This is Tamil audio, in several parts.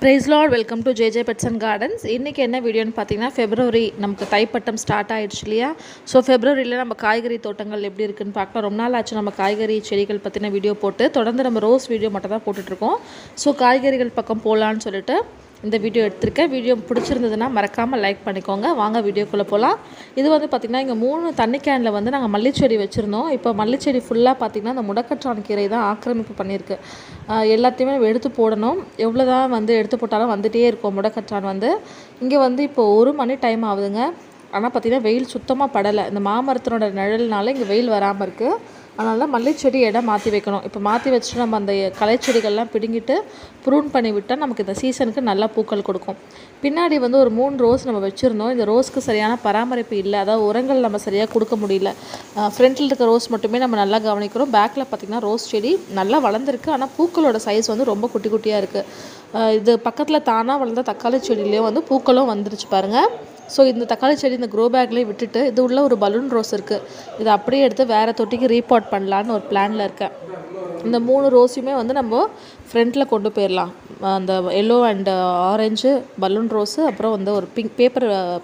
Price Lord, welcome to JJ pets and gardens. இன்றைக்கி என்ன வீடியோன்னு பார்த்தீங்கன்னா, ஃபெப்ரவரி நமக்கு தைப்பட்டம் ஸ்டார்ட் ஆகிடுச்சு இல்லையா? ஸோ ஃபெப்ரவரியில் நம்ம காய்கறி தோட்டங்கள் எப்படி இருக்குன்னு பார்க்கலாம். ரொம்ப நாள் ஆச்சு நம்ம காய்கறி செடிகள் பற்றின வீடியோ போட்டு. தொடர்ந்து நம்ம ரோஸ் வீடியோ மட்டும் தான் போட்டுட்ருக்கோம். ஸோ காய்கறிகள் பக்கம் போகலான்னு சொல்லிட்டு இந்த வீடியோ எடுத்திருக்கேன். வீடியோ பிடிச்சிருந்ததுன்னா மறக்காமல் லைக் பண்ணிக்கோங்க. வாங்க வீடியோக்குள்ளே போகலாம். இது வந்து பார்த்திங்கன்னா இங்கே 3 தண்ணி கேனில் வந்து நாங்கள் மல்லிச்செடி வச்சுருந்தோம். இப்போ மல்லிச்செடி ஃபுல்லாக பார்த்திங்கன்னா இந்த முடக்கற்றான் கீரை தான் ஆக்கிரமிப்பு பண்ணியிருக்கு. எல்லாத்தையுமே எடுத்து போடணும். எவ்வளோ தான் வந்து எடுத்து போட்டாலும் வந்துகிட்டே இருக்கும் முடக்கற்றான் வந்து. இங்கே வந்து இப்போ 1 மணி டைம் ஆகுதுங்க. ஆனால் பார்த்திங்கன்னா வெயில் சுத்தமாக படலை. இந்த மாமரத்தினோட நிழல்னால இங்கே வெயில் வராமல் இருக்குது. அதனால தான் மல்லிச்செடி இடம் மாற்றி வைக்கணும். இப்போ மாற்றி வச்சுட்டு நம்ம அந்த களைச்செடிகள்லாம் பிடுங்கிட்டு ப்ரூன் பண்ணி விட்டால் நமக்கு இந்த சீசனுக்கு நல்லா பூக்கள் கொடுக்கும். பின்னாடி வந்து ஒரு 3 ரோஸ் நம்ம வச்சுருந்தோம். இந்த ரோஸ்க்கு சரியான பராமரிப்பு இல்லை, அதாவது உரங்கள் நம்ம சரியாக கொடுக்க முடியல. ஃப்ரண்ட்டில் இருக்க ரோஸ் மட்டுமே நம்ம நல்லா கவனிக்கிறோம். பேக்கில் பார்த்திங்கன்னா ரோஸ் செடி நல்லா வளர்ந்துருக்கு. ஆனால் பூக்களோட சைஸ் வந்து ரொம்ப குட்டி குட்டியாக இருக்குது. இது பக்கத்தில் தானாக வளர்ந்த தக்காளி செடியிலேயே வந்து பூக்களும் வந்துருச்சு பாருங்கள். ஸோ இந்த தக்காளி செடி இந்த க்ரோ பேக்லேயே விட்டுட்டு இது உள்ள ஒரு பலூன் ரோஸ் இருக்குது. இதை அப்படியே எடுத்து வேறு தொட்டிக்கு ரீபாட் பண்ணலான்னு ஒரு பிளானில் இருக்கேன். இந்த 3 ரோஸுமே வந்து நம்ம ஃப்ரண்ட்டில் கொண்டு போயிடலாம். அந்த yellow and orange balloon rose, அப்புறம் வந்து ஒரு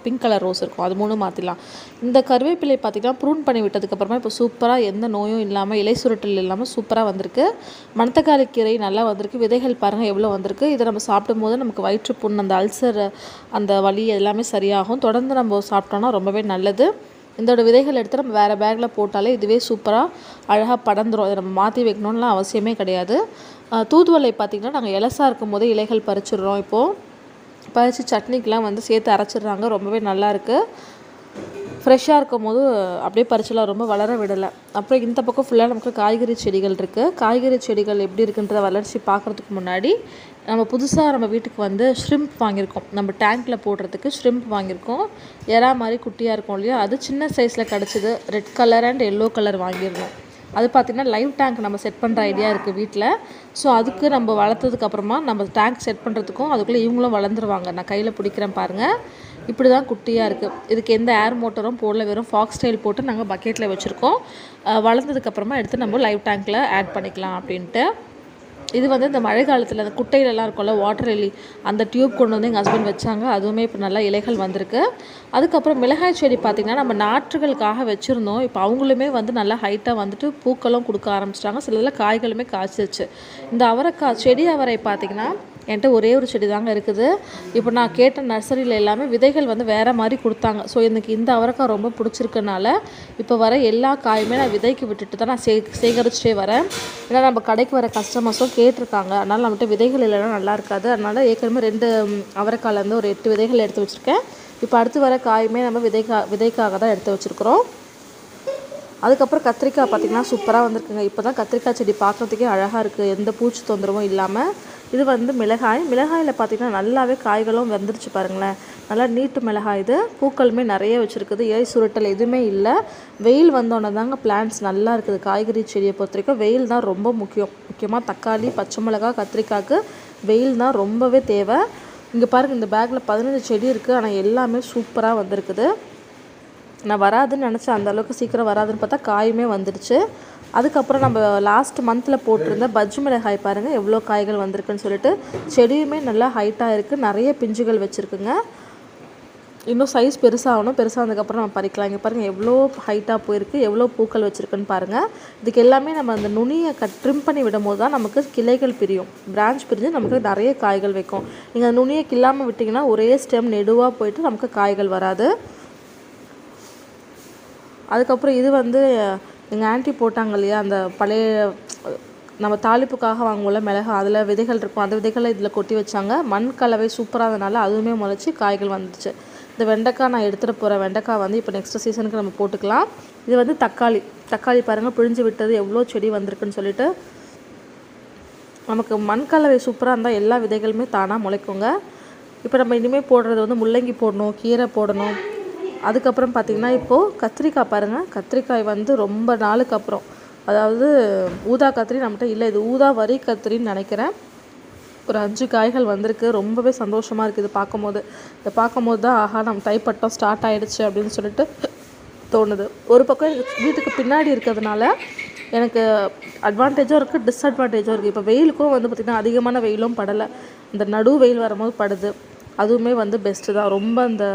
பிங்க் கலர் ரோஸ் இருக்கும், அது 3 மாற்றிடலாம். இந்த கருவேப்பிலை பார்த்திங்கன்னா ப்ரூன் பண்ணி விட்டதுக்கப்புறமா இப்போ சூப்பராக எந்த நோயும் இல்லாமல், இலை சுருட்டல் இல்லாமல் சூப்பராக வந்திருக்கு. மணத்தக்காளி கீரை நல்லா வந்திருக்கு. விதைகள் பாருங்கள் எவ்வளோ வந்திருக்கு. இதை நம்ம சாப்பிடும்போது நமக்கு வயிற்றுப்புண், அந்த அல்சர், அந்த வலி எல்லாமே சரியாகும். தொடர்ந்து நம்ம சாப்பிட்டோன்னா ரொம்பவே நல்லது. இதோட விதைகள் எடுத்து நம்ம வேறு பேக்கில் போட்டாலே இதுவே சூப்பராக அழகாக படர்ந்துடும். இதை நம்ம மாற்றி வைக்கணும்லாம் அவசியமே கிடையாது. தூதுவளை பார்த்திங்கன்னா நாங்கள் இலசாக இருக்கும் போதே இலைகள் பறிச்சிடுறோம். இப்போது பறித்து சட்னிக்கெலாம் வந்து சேர்த்து அரைச்சிடுறாங்க. ரொம்பவே நல்லாயிருக்கு. ஃப்ரெஷ்ஷாக இருக்கும் போது அப்படியே பறிச்சலாம், ரொம்ப வளர விடலை. அப்புறம் இந்த பக்கம் ஃபுல்லாக நமக்கு காய்கறி செடிகள் இருக்குது. காய்கறி செடிகள் எப்படி இருக்குன்ற வளர்ச்சி பார்க்குறதுக்கு முன்னாடி நம்ம புதுசாக நம்ம வீட்டுக்கு வந்து ஷ்ரிம்ப் வாங்கியிருக்கோம். நம்ம டேங்க்கில் போடுறதுக்கு ஷ்ரிம்ப் வாங்கியிருக்கோம். எறா மாதிரி குட்டியாக இருக்கும் இல்லையா, அது சின்ன சைஸில் கிடச்சிது. Red colour and yellow colour வாங்கியிருந்தோம். அது பார்த்திங்கன்னா லைவ் டேங்க் நம்ம செட் பண்ணுற ஐடியா இருக்குது வீட்டில். ஸோ அதுக்கு நம்ம வளர்த்ததுக்கப்புறமா நம்ம டேங்க் செட் பண்ணுறதுக்கும் அதுக்குள்ளே இவங்களும் வளர்ந்துருவாங்க. நான் கையில் பிடிக்கிறேன் பாருங்கள். இப்படி தான் குட்டியாக இருக்குது. இதுக்கு எந்த ஏர் மோட்டரும் போடல, வெறும் ஃபாக்ஸ் ஸ்டைல் போட்டு நாங்கள் பக்கெட்டில் வச்சுருக்கோம். வளர்ந்ததுக்கப்புறமா எடுத்து நம்ம லைவ் டேங்க்கில் ஆட் பண்ணிக்கலாம் அப்படின்ட்டு. இது வந்து இந்த மழை காலத்தில் அந்த குட்டையிலலாம் இருக்கும்ல, வாட்டர் லில்லி, அந்த டியூப் கொண்டு வந்து எங்கள் ஹஸ்பண்ட் வச்சாங்க. அதுவுமே இப்போ நல்லா இலைகள் வந்திருக்கு. அதுக்கப்புறம் மிளகாய் செடி பார்த்திங்கன்னா நம்ம நாற்றுகளுக்காக வச்சுருந்தோம். இப்போ அவங்களுமே வந்து நல்லா ஹைட்டாக வந்துட்டு பூக்களும் கொடுக்க ஆரம்பிச்சிட்டாங்க. சிலதில் காய்களுமே காய்ச்சிருச்சு. இந்த அவரைக்காய் செடி அவரை பார்த்திங்கன்னா என்கிட்ட ஒரே ஒரு செடி தாங்க இருக்குது. இப்போ நான் கேட்ட நர்சரியில் எல்லாமே விதைகள் வந்து வேறு மாதிரி கொடுத்தாங்க. ஸோ எனக்கு இந்த அவரைக்காய் ரொம்ப பிடிச்சிருக்கனால இப்போ வர எல்லா காயுமே நான் விதைக்கு விட்டுட்டு தான் நான் சேகரிச்சிட்டே வரேன். ஏன்னா நம்ம கடைக்கு வர கஸ்டமர்ஸும் கேட்டிருக்காங்க. அதனால் நம்மகிட்ட விதைகள் இல்லைன்னா நல்லா இருக்காது. அதனால் ஏற்கனவே 2 அவரைக்காயிலேருந்து ஒரு 8 விதைகள் எடுத்து வச்சுருக்கேன். இப்போ அடுத்து வர காயுமே நம்ம விதைக்காக தான் எடுத்து வச்சுருக்குறோம். அதுக்கப்புறம் கத்திரிக்காய் பார்த்திங்கன்னா சூப்பராக வந்திருக்குங்க. இப்போ தான் கத்திரிக்காய் செடி பார்க்குறதுக்கே அழகாக இருக்குது, எந்த பூச்சி தொந்தரவும் இல்லாமல். இது வந்து மிளகாயில் பார்த்திங்கன்னா நல்லாவே காய்களும் வந்துருச்சு பாருங்களேன். நல்லா நீட்டு மிளகாய். இது பூக்களுமே நிறைய வச்சுருக்குது. இலை சுருட்டல் எதுவுமே இல்லை. வெயில் வந்தோடனே தாங்க பிளான்ட்ஸ் நல்லா இருக்குது. காய்கறி செடியை பொறுத்த வரைக்கும் வெயில் தான் ரொம்ப முக்கியமாக தக்காளி, பச்சை மிளகாய், கத்திரிக்காய்க்கு வெயில் தான் ரொம்பவே தேவை. இங்கே பாருங்கள், இந்த பேக்கில் 15 செடி இருக்குது. ஆனால் எல்லாமே சூப்பராக வந்திருக்குது. நான் வராதுன்னு நினச்சேன், அந்தளவுக்கு சீக்கிரம் வராதுன்னு பார்த்தா காயுமே வந்துடுச்சு. அதுக்கப்புறம் நம்ம லாஸ்ட் மந்தில் போட்டிருந்த பஜ்ஜி மிளகாய் பாருங்கள் எவ்வளோ காய்கள் வந்திருக்குன்னு சொல்லிட்டு. செடியுமே நல்லா ஹைட்டாக இருக்குது. நிறைய பிஞ்சுகள் வச்சுருக்குங்க. இன்னும் சைஸ் பெருசாகணும். பெருசானதுக்கப்புறம் நம்ம பறிக்கலாம். இங்கே பாருங்கள் எவ்வளோ ஹைட்டாக போயிருக்கு, எவ்வளோ பூக்கள் வச்சுருக்குன்னு பாருங்கள். இதுக்கு எல்லாமே நம்ம அந்த நுனியை ட்ரிம் பண்ணி விடும் போது தான் நமக்கு கிளைகள் பிரியும். பிரான்ச் பிரிஞ்சு நமக்கு நிறைய காய்கள் வைக்கும். நீங்கள் அந்த நுனியை கில்லாமல் விட்டிங்கன்னா ஒரே ஸ்டெம் நெடுவாக போயிட்டு நமக்கு காய்கள் வராது. அதுக்கப்புறம் இது வந்து எங்கள் ஆன்ட்டி போட்டாங்க இல்லையா, அந்த பழைய நம்ம தாளிப்புக்காக வாங்குவோம்ல மிளகாய், அதில் விதைகள் இருக்கும். அந்த விதைகளை இதில் கொட்டி வச்சாங்க. மண் கலவை சூப்பராகனால அதுவுமே முளைச்சி காய்கள் வந்துடுச்சு. இந்த வெண்டைக்காய் நான் எடுத்துகிட்டு போகிற வெண்டைக்காய் வந்து இப்போ நெக்ஸ்ட் சீசனுக்கு நம்ம போட்டுக்கலாம். இது வந்து தக்காளி பாருங்கள் பிழிஞ்சு விட்டது எவ்வளோ செடி வந்திருக்குன்னு சொல்லிட்டு. நமக்கு மண் கலவை சூப்பராக இருந்தால் எல்லா விதைகளுமே தானாக முளைக்குங்க. இப்போ நம்ம இனிமேல் போடுறது வந்து முள்ளங்கி போடணும், கீரை போடணும். அதுக்கப்புறம் பார்த்திங்கன்னா இப்போது கத்திரிக்காய் பாருங்கள். கத்திரிக்காய் வந்து ரொம்ப நாளுக்கு அப்புறம், அதாவது ஊதா கத்திரி நம்மகிட்ட இல்லை, இது ஊதா வரி கத்திரின்னு நினைக்கிறேன். ஒரு 5 காய்கள் வந்திருக்கு. ரொம்பவே சந்தோஷமாக இருக்குது இதை பார்க்கும்போது தான் ஆஹா நம்ம தைப்பட்டம் ஸ்டார்ட் ஆகிடுச்சு அப்படின்னு சொல்லிட்டு தோணுது. ஒரு பக்கம் வீட்டுக்கு பின்னாடி இருக்கிறதுனால எனக்கு அட்வான்டேஜும் இருக்குது, டிஸ்அட்வான்டேஜும் இருக்குது. இப்போ வெயிலுக்கும் வந்து பார்த்திங்கன்னா அதிகமான வெயிலும் படலை, இந்த நடு வெயில் வரும்போது படுது, அதுவுமே வந்து பெஸ்ட்டு தான். ரொம்ப அந்த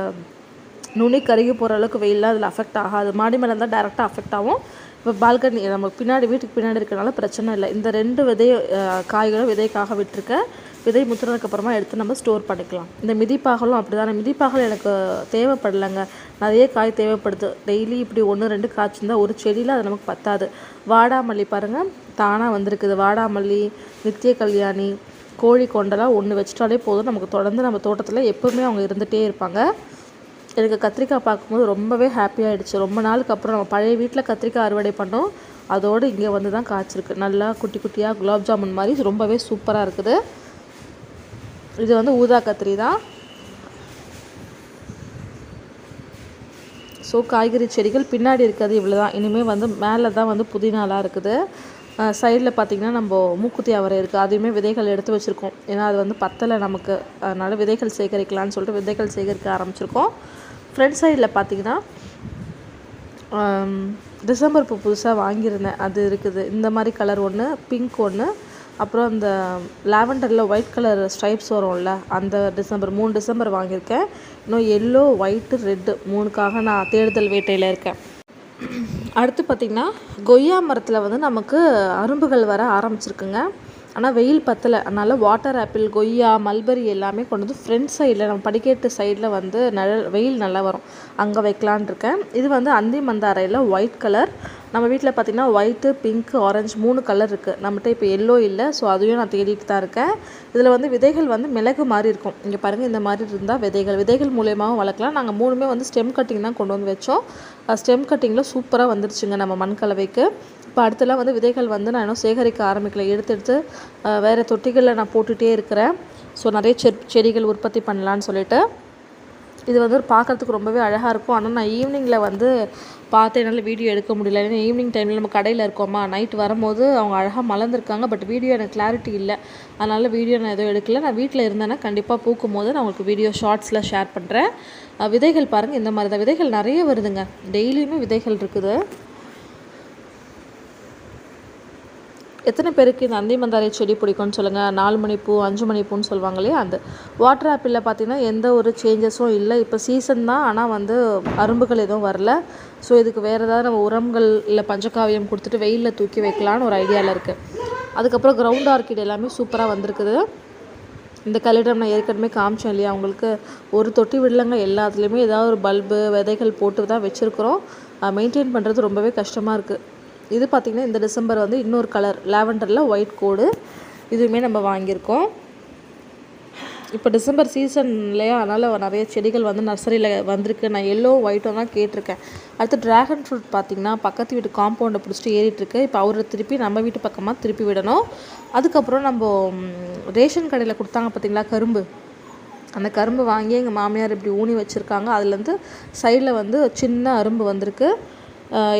நுனி கருகி போகிற அளவுக்கு வெயிலாம் அதில் அஃபெக்ட் ஆகாது. மாடி மேலே இருந்தால் டேரெக்டாக அஃபெக்ட் ஆகும். இப்போ பால்கனி நம்ம பின்னாடி வீட்டுக்கு பின்னாடி இருக்கிறனால பிரச்சனை இல்லை. இந்த 2 விதை காய்களும் விதைக்காக விட்டுருக்கேன். விதை முத்துனதுக்கப்புறமா எடுத்து நம்ம ஸ்டோர் பண்ணிக்கலாம். இந்த மிதிப்பாகலும் அப்படி தான். மிதிப்பாகல் எனக்கு தேவைப்படலைங்க, நிறைய காய் தேவைப்படுது. டெய்லி இப்படி 1 2 காய்ச்சிருந்தால் ஒரு செடியில் அது நமக்கு பத்தாது. வாடாமல்லி பாருங்கள் தானாக வந்திருக்குது. வாடாமல்லி, நித்திய கல்யாணி, கோழி கொண்டெல்லாம் 1 வச்சிட்டாலே போதும். நமக்கு தொடர்ந்து நம்ம தோட்டத்தில் எப்போவுமே அவங்க இருந்துகிட்டே இருப்பாங்க. எனக்கு கத்திரிக்காய் பார்க்கும்போது ரொம்பவே ஹாப்பியாகிடுச்சு. ரொம்ப நாளுக்கு அப்புறம் நம்ம பழைய வீட்டில் கத்திரிக்காய் அறுவடை பண்ணோம், அதோடு இங்கே வந்து தான் காய்ச்சிருக்கு. நல்லா குட்டி குட்டியாக குலாப் ஜாமுன் மாதிரி ரொம்பவே சூப்பராக இருக்குது. இது வந்து ஊதா கத்திரி தான். ஸோ காய்கறி செடிகள் பின்னாடி இருக்கிறது இவ்வளோ தான். இனிமேல் வந்து மேலே தான் வந்து புதினாலாம் இருக்குது. சைடில் பார்த்திங்கன்னா நம்ம மூக்குத்தி அவரை இருக்குது, அதையுமே விதைகள் எடுத்து வச்சுருக்கோம். ஏன்னா அது வந்து பத்தலை நமக்கு, அதனால் விதைகள் சேகரிக்கலான்னு சொல்லிட்டு விதைகள் சேகரிக்க ஆரம்பிச்சிருக்கோம். ஃப்ரண்ட் சைடில் பார்த்திங்கன்னா டிசம்பர் பூ புதுசாக வாங்கியிருந்தேன், அது இருக்குது. இந்த மாதிரி கலர் ஒன்று, பிங்க் ஒன்று, அப்புறம் இந்த லாவெண்டரில் ஒயிட் கலர் ஸ்ட்ரைப்ஸ் வரும்ல, அந்த டிசம்பர் 3 டிசம்பர் வாங்கியிருக்கேன். இன்னும் எல்லோ, ஒயிட்டு, ரெட்டு 3க்காக நான் தேடுதல் வேட்டையில் இருக்கேன். அடுத்து பார்த்திங்கன்னா கொய்யா மரத்தில் வந்து நமக்கு அரும்புகள் வர ஆரம்பிச்சிருக்குங்க. ஆனால் வெயில் பத்தலை, அதனால் வாட்டர் ஆப்பிள், கொய்யா, மல்பெரி எல்லாமே கொண்டு வந்து ஃப்ரண்ட் சைடில் நம்ம படிக்கட்டு சைடில் வந்து வெயில் நல்லா வரும், அங்கே வைக்கலான் இருக்கேன். இது வந்து அந்தி மந்தாரையில் ஒயிட் கலர். நம்ம வீட்டில் பார்த்திங்கன்னா ஒயிட்டு, பிங்க், ஆரஞ்சு 3 கலர் இருக்குது. நம்மகிட்ட இப்போ எல்லோ இல்லை, ஸோ அதையும் நான் தேடிட்டு தான் இருக்கேன். இதில் வந்து விதைகள் வந்து மிளகு மாதிரி இருக்கும். இங்கே பாருங்கள், இந்த மாதிரி இருந்தால் விதைகள் மூலியமாகவும் வளர்க்கலாம். நாங்கள் 3மே வந்து ஸ்டெம் கட்டிங் தான் கொண்டு வந்து வச்சோம். ஸ்டெம் கட்டிங்கில் சூப்பராக வந்துருச்சுங்க நம்ம மண் கலவைக்கு. இப்போ அடுத்தலாம் வந்து விதைகள் வந்து நான் இன்னும் சேகரிக்க ஆரம்பிக்கல, எடுத்து வேறு தொட்டிகளில் நான் போட்டுகிட்டே இருக்கிறேன். ஸோ நிறைய செடிகள் உற்பத்தி பண்ணலான்னு சொல்லிட்டு. இது வந்து பார்க்குறதுக்கு ரொம்பவே அழகாக இருக்கும். ஆனால் நான் ஈவினிங்கில் வந்து பார்த்து என்னால் வீடியோ எடுக்க முடியல. ஏன்னா ஈவினிங் டைமில் நம்ம கடையில் இருக்கோமா, நைட் வரும்போது அவங்க அழகாக மலர்ந்துருக்காங்க, பட் வீடியோ எனக்கு கிளாரிட்டி இல்லை, அதனால் வீடியோ நான் எதுவும் எடுக்கல. நான் வீட்டில் இருந்தேன்னா கண்டிப்பாக பூக்கும் போது நான் உங்களுக்கு வீடியோ ஷார்ட்ஸில் ஷேர் பண்ணுறேன். விதைகள் பாருங்கள், இந்த மாதிரி தான் விதைகள் நிறைய வருதுங்க, டெய்லியுமே விதைகள் இருக்குது. எத்தனை பேருக்கு இந்த அந்தி மந்தாரை செடி பிடிக்கும்னு சொல்லுங்கள். 4 மணிப்பூ, 5 மணிப்பூன்னு சொல்லுவாங்க இல்லையா, அந்த வாட்டர் ஆப்பிளில் பார்த்திங்கன்னா எந்த ஒரு சேஞ்சஸும் இல்லை. இப்போ சீசன் தான், ஆனால் வந்து அரும்புகள் எதுவும் வரல. ஸோ இதுக்கு வேறு ஏதாவது நம்ம உரங்கள் இல்லை பஞ்சகாவியம் கொடுத்துட்டு வெயிலில் தூக்கி வைக்கலான்னு ஒரு ஐடியாவில் இருக்குது. அதுக்கப்புறம் கிரவுண்ட் ஆர்க்கிட் எல்லாமே சூப்பராக வந்திருக்குது. இந்த கலிடம் நான் ஏற்கனவே காமிச்சேன் இல்லையா உங்களுக்கு, ஒரு தொட்டி விடலைங்க, எல்லாத்துலேயுமே ஏதாவது ஒரு பல்பு, விதைகள் போட்டு தான் வச்சுருக்குறோம். மெயின்டைன் பண்ணுறது ரொம்பவே கஷ்டமாக இருக்குது. இது பார்த்திங்கன்னா இந்த டிசம்பர் வந்து இன்னொரு கலர் லாவெண்டரில் ஒயிட் கோடு, இதுவுமே நம்ம வாங்கியிருக்கோம். இப்போ டிசம்பர் சீசன் இல்லையா, அதனால் நிறைய செடிகள் வந்து நர்சரியில் வந்திருக்கு. நான் எல்லோ ஒயிட்டும் தான் கேட்டிருக்கேன். அடுத்து ட்ராகன் ஃப்ரூட் பார்த்திங்கன்னா பக்கத்து வீட்டு காம்பவுண்டை பிடிச்சிட்டு ஏறிட்டுருக்கு. இப்போ அவரை திருப்பி நம்ம வீட்டு பக்கமாக திருப்பி விடணும். அதுக்கப்புறம் நம்ம ரேஷன் கடையில் கொடுத்தாங்க பார்த்திங்களா கரும்பு, அந்த கரும்பு வாங்கி எங்கள் மாமியார் இப்படி ஊனி வச்சுருக்காங்க. அதுலேருந்து சைடில் வந்து சின்ன அரும்பு வந்திருக்கு.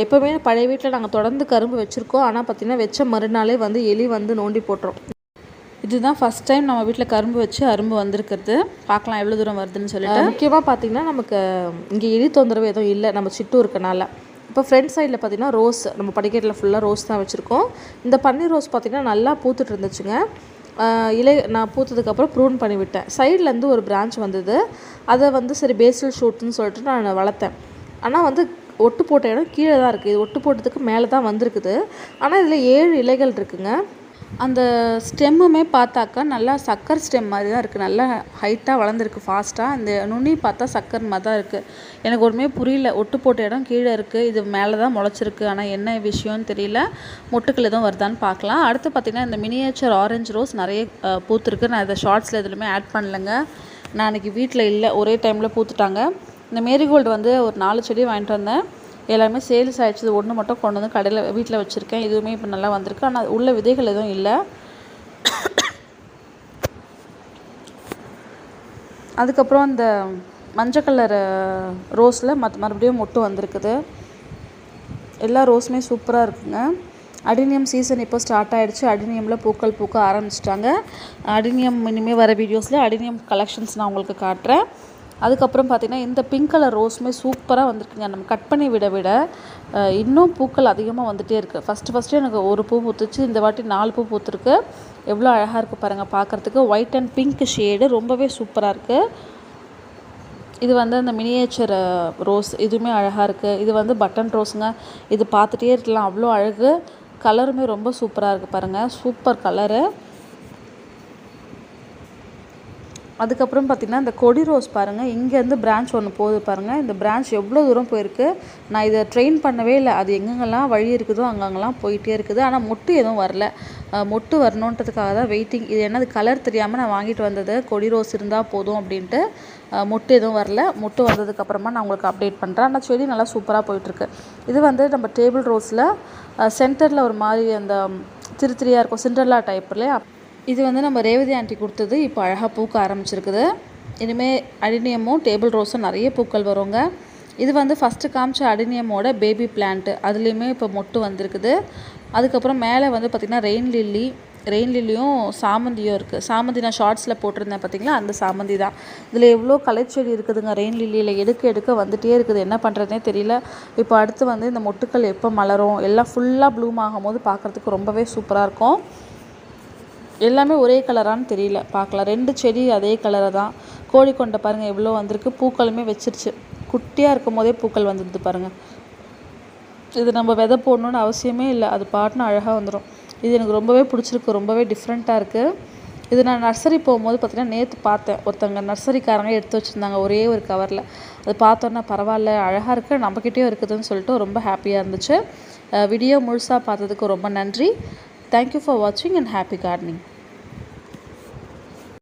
எப்போவுமே பழைய வீட்டில் நாங்கள் தொடர்ந்து கரும்பு வச்சுருக்கோம், ஆனால் பார்த்திங்கன்னா வச்ச மறுநாளே வந்து எலி வந்து நோண்டி போட்டுரும். இதுதான் ஃபஸ்ட் டைம் நம்ம வீட்டில் கரும்பு வச்சு அரும்பு வந்திருக்கிறது. பார்க்கலாம் எவ்வளோ தூரம் வருதுன்னு சொல்லிட்டு. முக்கியமாக பார்த்திங்கன்னா நமக்கு இங்கே எலி தொந்தரவு எதுவும் இல்லை, நம்ம சிட்டு இருக்கனால. இப்போ ஃப்ரண்ட் சைடில் பார்த்திங்கன்னா ரோஸ், நம்ம படிக்கட்டில் ஃபுல்லாக ரோஸ் தான் வச்சுருக்கோம். இந்த பன்னீர் ரோஸ் பார்த்திங்கன்னா நல்லா பூத்துட்டு இருந்துச்சுங்க. நான் பூத்ததுக்கப்புறம் ப்ரூன் பண்ணி விட்டேன். சைட்லேருந்து ஒரு பிரான்ச் வந்தது, அதை வந்து சரி பேசில் ஷூட்னு சொல்லிட்டு நான் வளர்த்தேன். ஆனால் வந்து ஒட்டு போட்ட இடம் கீழே தான் இருக்குது, இது ஒட்டு போட்டதுக்கு மேலே தான் வந்திருக்குது. ஆனால் இதில் 7 இலைகள் இருக்குங்க. அந்த ஸ்டெம்முமே பார்த்தாக்கா நல்லா சக்கர் ஸ்டெம் மாதிரி தான் இருக்குது, நல்லா ஹைட்டாக வளர்ந்துருக்கு ஃபாஸ்ட்டாக. இந்த நுனி பார்த்தா சக்கர் மாதிரி தான் இருக்குது. எனக்கு ஒன்றுமே புரியல, ஒட்டு போட்ட இடம் கீழே இருக்குது, இது மேலே தான் முளைச்சிருக்கு. ஆனால் என்ன விஷயம்னு தெரியல, மொட்டுக்கள் எதுவும் வருதான்னு பார்க்கலாம். அடுத்து பார்த்திங்கன்னா இந்த மினியேச்சர் ஆரஞ்சு ரோஸ் நிறைய பூத்துருக்கு. நான் இதை ஷார்ட்ஸில் எதுலையுமே ஆட் பண்ணலைங்க, நான் அன்றைக்கி வீட்டில் இல்லை, ஒரே டைமில் பூத்துட்டாங்க. இந்த மேரிகோல்டு வந்து ஒரு 4 செடி வாங்கிட்டு வந்தேன், எல்லாமே சேல்ஸ் ஆகிடுச்சு. ஒன்று மட்டும் கொண்டு வந்து கடையில் வீட்டில் வச்சுருக்கேன். இதுவுமே இப்போ நல்லா வந்திருக்கு, ஆனால் உள்ள விதைகள் எதுவும் இல்லை. அதுக்கப்புறம் இந்த மஞ்சள் கலர் ரோஸில் மறுபடியும் மொட்டு வந்திருக்குது. எல்லா ரோஸுமே சூப்பராக இருக்குங்க. அடினியம் சீசன் இப்போ ஸ்டார்ட் ஆகிடுச்சு. அடினியமில் பூக்கள் பூக்க ஆரம்பிச்சிட்டாங்க. அடினியம் இனிமேல் வர வீடியோஸில் அடினியம் கலெக்ஷன்ஸ் நான் உங்களுக்கு காட்டுறேன். அதுக்கப்புறம் பார்த்திங்கன்னா இந்த பிங்க் கலர் ரோஸுமே சூப்பராக வந்திருக்குங்க. நம்ம கட் பண்ணி விட இன்னும் பூக்கள் அதிகமாக வந்துகிட்டே இருக்குது. ஃபஸ்ட்டு எனக்கு ஒரு பூ பூத்துச்சு, இந்த வாட்டி 4 பூ பூத்துருக்கு. எவ்வளோ அழகாக இருக்குது பாருங்கள் பார்க்குறதுக்கு. ஒயிட் அண்ட் பிங்க் ஷேடு ரொம்பவே சூப்பராக இருக்குது. இது வந்து அந்த மினியேச்சர் ரோஸ், இதுவுமே அழகாக இருக்குது. இது வந்து பட்டன் ரோஸுங்க. இது பார்த்துட்டே இருக்கலாம், அவ்வளோ அழகு. கலருமே ரொம்ப சூப்பராக இருக்குது பாருங்கள், சூப்பர் கலரு. அதுக்கப்புறம் பார்த்திங்கன்னா இந்த கொடி ரோஸ் பாருங்கள், இங்கேருந்து பிரான்ச் ஒன்று போகுது பாருங்கள். இந்த பிரான்ச் எவ்வளோ தூரம் போயிருக்கு. நான் இதை ட்ரெயின் பண்ணவே இல்லை, அது எங்கெங்கெல்லாம் வழி இருக்குதோ அங்கங்கெல்லாம் போயிட்டே இருக்குது. ஆனால் மொட்டு எதுவும் வரல. மொட்டு வரணுன்றதுக்காக தான் வெயிட்டிங். இது என்னது கலர் தெரியாமல் நான் வாங்கிட்டு வந்தது. கொடி ரோஸ் இருந்தால் போதும் அப்படின்ட்டு. மொட்டு எதுவும் வரல. மொட்டு வந்ததுக்கப்புறமா நான் உங்களுக்கு அப்டேட் பண்ணுறேன். ஆனால் செடி நல்லா சூப்பராக போயிட்டுருக்கு. இது வந்து நம்ம டேபிள் ரோஸில் சென்டரில் ஒரு மாதிரி அந்த திரியாக இருக்கும், சிண்டர்லா டைப்லேயே. இது வந்து நம்ம ரேவதி ஆண்டி கொடுத்தது. இப்போ அழகாக பூக்க ஆரம்பிச்சிருக்குது. இனிமேல் அடினியமும் டேபிள் ரோஸும் நிறைய பூக்கள் வருங்க. இது வந்து ஃபஸ்ட்டு காமிச்ச அடினியமோட பேபி பிளான்ட்டு, அதுலேயுமே இப்போ மொட்டு வந்திருக்குது. அதுக்கப்புறம் மேலே வந்து பார்த்திங்கன்னா ரெயின் லில்லியும் சாமந்தியும் இருக்குது. சாமந்தி நான் ஷார்ட்ஸில் போட்டிருந்தேன் பார்த்திங்களா, அந்த சாமந்தி தான். இதில் எவ்வளோ கலைச்செடி இருக்குதுங்க. ரெயின் லில்லியில் எடுக்க வந்துகிட்டே இருக்குது, என்ன பண்ணுறதுனே தெரியல. இப்போ அடுத்து வந்து இந்த மொட்டுக்கள் எப்போ மலரும், எல்லாம் ஃபுல்லாக ப்ளூம் ஆகும்போது பார்க்குறதுக்கு ரொம்பவே சூப்பராக இருக்கும். எல்லாமே ஒரே கலரானு தெரியல, பார்க்கலாம். 2 செடி அதே கலரை தான். கோழிக்கொண்டை பாருங்கள் எவ்வளோ வந்திருக்கு. பூக்களுமே வச்சிருச்சு. குட்டியாக இருக்கும் போதே பூக்கள் வந்துடுது பாருங்கள். இது நம்ம விதை போடணுன்னு அவசியமே இல்லை, அது பாட்டுன்னு அழகாக வந்துடும். இது எனக்கு ரொம்பவே பிடிச்சிருக்கு, ரொம்பவே டிஃப்ரெண்ட்டாக இருக்குது. இது நான் நர்சரி போகும்போது பார்த்திங்கன்னா நேற்று பார்த்தேன், ஒருத்தவங்க நர்சரிக்காரங்க எடுத்து வச்சுருந்தாங்க ஒரே ஒரு கவரில். அது பார்த்தோன்னா பரவாயில்ல, அழகாக இருக்குது, நம்மக்கிட்டேயும் இருக்குதுன்னு சொல்லிட்டு ரொம்ப ஹாப்பியாக இருந்துச்சு. வீடியோ முழுசாக பார்த்ததுக்கு ரொம்ப நன்றி. Thank you for watching and happy gardening.